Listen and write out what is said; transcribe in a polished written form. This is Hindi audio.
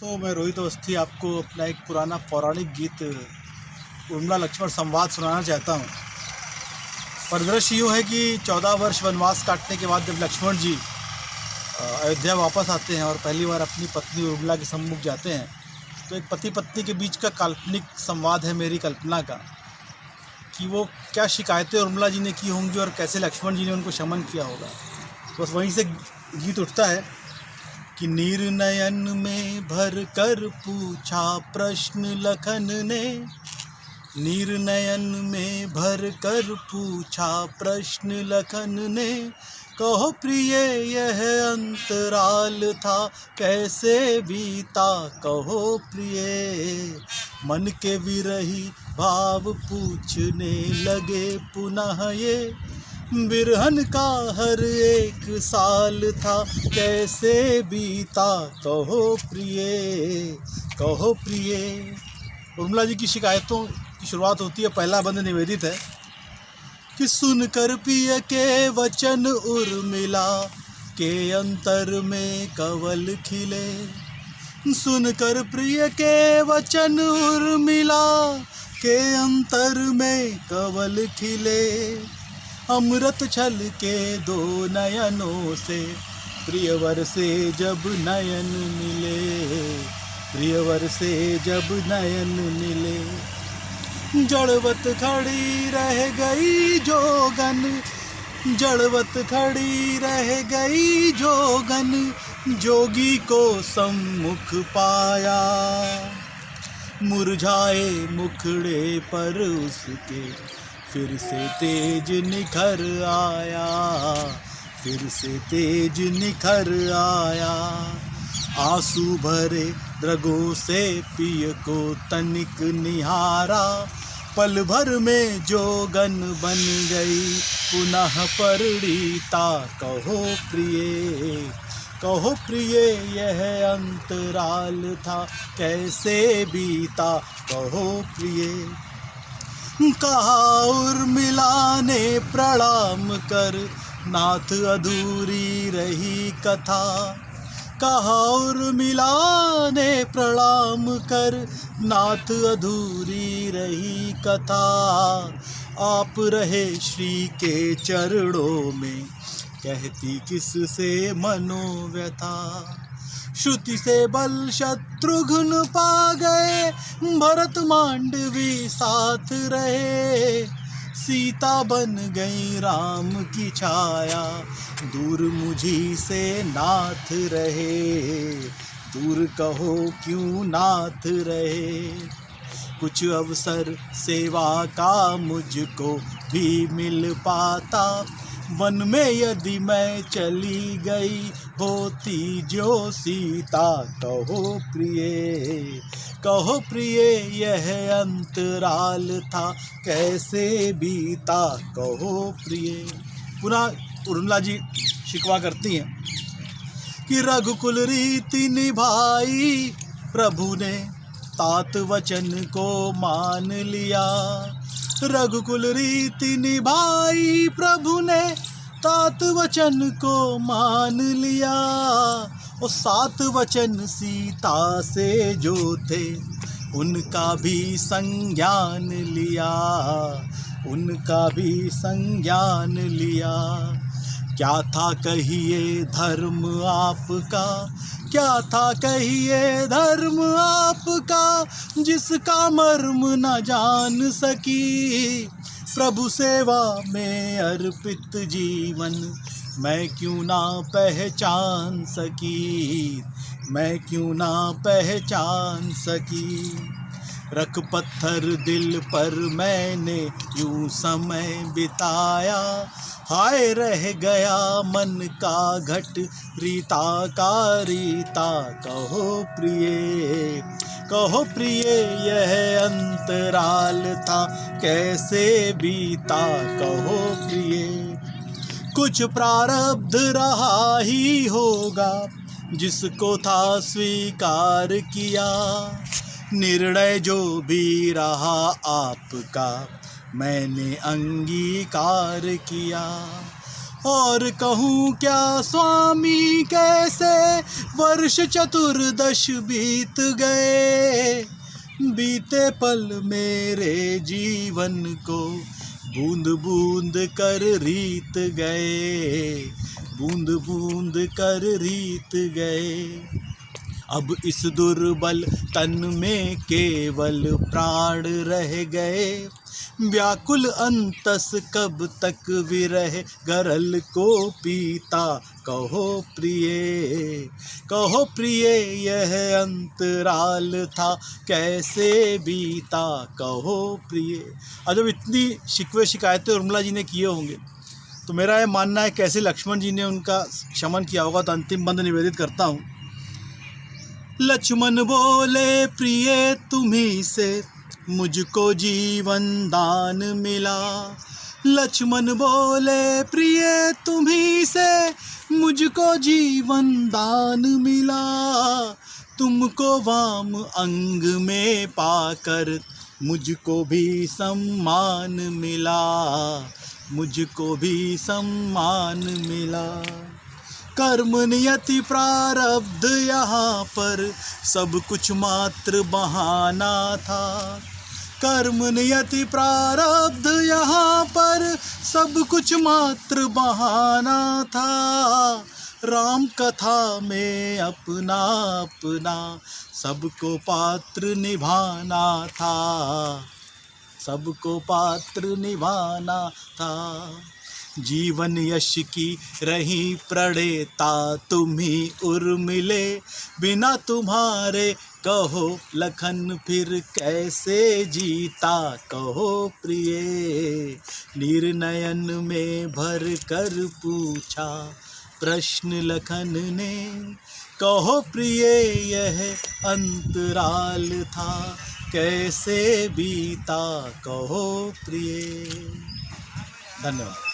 तो मैं रोहित अवस्थी आपको अपना एक पुराना पौराणिक गीत उर्मिला लक्ष्मण संवाद सुनाना चाहता हूँ। परिदृश्य यूँ है कि 14 वर्ष वनवास काटने के बाद जब लक्ष्मण जी अयोध्या वापस आते हैं और पहली बार अपनी पत्नी उर्मिला के सम्मुख जाते हैं, तो एक पति पत्नी के बीच का काल्पनिक संवाद है मेरी कल्पना का कि वो क्या शिकायतें उर्मिला जी ने की होंगी और कैसे लक्ष्मण जी ने उनको शमन किया होगा। बस वहीं से गीत उठता है कि निर्नयन में भर कर पूछा प्रश्न लखन ने, निर्नयन में भर कर पूछा प्रश्न लखन ने, कहो प्रिय यह अंतराल था कैसे बीता, कहो प्रिय मन के विरही भाव पूछने लगे पुनः ये, बिरहन का हर एक साल था कैसे बीता, कहो प्रिय कहो प्रिय। उर्मिला जी की शिकायतों की शुरुआत होती है। पहला बंद निवेदित है कि सुनकर प्रिय के वचन उर्मिला के अंतर में कवल खिले, सुनकर प्रिय के वचन उर्मिला के अंतर में कवल खिले, अमृत छल के दो नयनों से प्रियवर से जब नयन मिले, प्रियवर से जब नयन मिले, जड़वत खड़ी रह गई जोगन, जड़वत खड़ी रह गई जोगन, जोगी को सम्मुख पाया, मुरझाए मुखड़े पर उसके फिर से तेज निखर आया, फिर से तेज निखर आया, आंसू भरे रगों से पिय को तनिक निहारा, पल भर में जोगन बन गई पुनः परिणीता, कहो प्रिय कहो प्रिय यह अंतराल था कैसे बीता, कहो प्रिय। कहा उर्मिला ने प्रणाम कर नाथ अधूरी रही कथा, कहा उर्मिला ने प्रणाम कर नाथ अधूरी रही कथा, आप रहे श्री के चरणों में कहती किससे मनोव्यथा, श्रुति से बल शत्रुघ्न पा गए भरत मांडवी साथ रहे, सीता बन गई राम की छाया दूर मुझी से नाथ रहे, दूर कहो क्यों नाथ रहे, कुछ अवसर सेवा का मुझको भी मिल पाता, वन में यदि मैं चली गई होती जो सीता, कहो प्रिय यह अंतराल था कैसे बीता, कहो प्रिय। पुनः उर्मिला जी शिकवा करती हैं कि रघुकुल रीति निभाई प्रभु ने तात वचन को मान लिया, रघुकुल रीति निभाई प्रभु ने तात वचन को मान लिया, और 7 वचन सीता से जो थे उनका भी संज्ञान लिया, उनका भी संज्ञान लिया, क्या था कहिए धर्म आपका, क्या था कहिए धर्म आपका, जिसका मर्म न जान सकी, प्रभु सेवा में अर्पित जीवन मैं क्यों ना पहचान सकी, मैं क्यों ना पहचान सकी, रख पत्थर दिल पर मैंने यूं समय बिताया, हाय रह गया मन का घट रीता का रीता, कहो प्रिय यह अंतराल था कैसे बीता, कहो प्रिय। कुछ प्रारब्ध रहा ही होगा जिसको था स्वीकार किया, निर्णय जो भी रहा आपका मैंने अंगीकार किया, और कहूँ क्या स्वामी कैसे वर्ष चतुर्दश बीत गए, बीते पल मेरे जीवन को बूंद बूंद कर रीत गए, बूंद बूंद कर रीत गए। अब इस दुर्बल तन में केवल प्राण रह गए, व्याकुल अंतस कब तक विरह गरल को पीता। कहो प्रिय, कहो प्रिय यह अंतराल था कैसे बीता। कहो प्रिय। और जब इतनी शिकवे शिकायतें उर्मिला जी ने किए होंगे तो मेरा ये मानना है कैसे लक्ष्मण जी ने उनका क्षमन किया होगा। तो अंतिम बंद निवेदित करता हूँ। लक्ष्मण बोले प्रिय तुम्ही से मुझको जीवन दान मिला। लक्ष्मण बोले प्रिय तुम्ही से मुझको जीवन दान मिला। तुमको वाम अंग में पाकर मुझको भी सम्मान मिला, मुझको भी सम्मान मिला। कर्म नियति प्रारब्ध यहाँ पर सब कुछ मात्र बहाना था। कर्म नियति प्रारब्ध यहाँ पर सब कुछ मात्र बहाना था। राम कथा में अपना अपना सबको पात्र निभाना था, सबको पात्र निभाना था। जीवन यश की रही प्रणेता तुम्ही उर्मिले, बिना तुम्हारे कहो लखन फिर कैसे जीता। कहो प्रिय निर्नयन में भर कर पूछा प्रश्न लखन ने। कहो प्रिय यह अंतराल था कैसे बीता। कहो प्रिय। धन्यवाद।